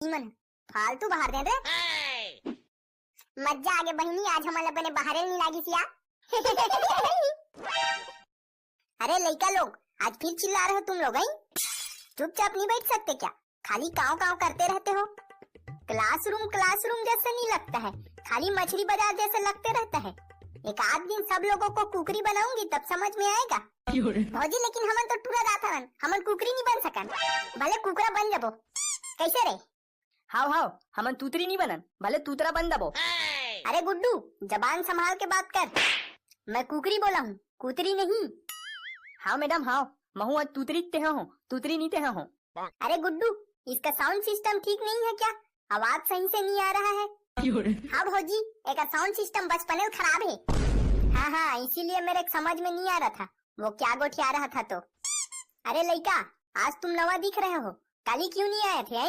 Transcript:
मन फालतू बाहर दे रे। मज्जा आगे बहिनी, आज हमारे अपने बाहर नहीं लागी सिया। अरे लड़का लोग, आज फिर चिल्ला रहे हो तुम लोग? चुपचाप नहीं बैठ सकते क्या? खाली काव काव करते रहते हो। क्लासरूम जैसे नहीं लगता है, खाली मछली बाजार जैसे लगते रहता है। एक आध दिन सब लोगों को कुकरी बनाऊंगी तब समझ में आएगा। भौजी लेकिन हमन तो टूरा जाता हन, हमन कुकरी नहीं बन सकन। भले कुकरा बन जाबो। कैसे रे? हाव हमन तूतरी नहीं बनन, भले तूतरा बन दबो। अरे गुड्डू, जबान संभाल के बात कर। मैं कुकरी बोला हूँ, कुतरी नहीं। हाँ मैडम हाँ, महू आज तूतरी ते हो, तूतरी नहीं ते हो। अरे गुड्डू, इसका साउंड सिस्टम ठीक नहीं है क्या? आवाज सही से नहीं आ रहा है। हाँ भौजी, एक साउंड सिस्टम बचपने खराब है। हाँ, इसीलिए मेरे समझ में नहीं आ रहा था वो क्या गोठिया रहा था तो। अरे लड़का, आज तुम नवा दिख रहे हो, काली क्यों नहीं आए थे?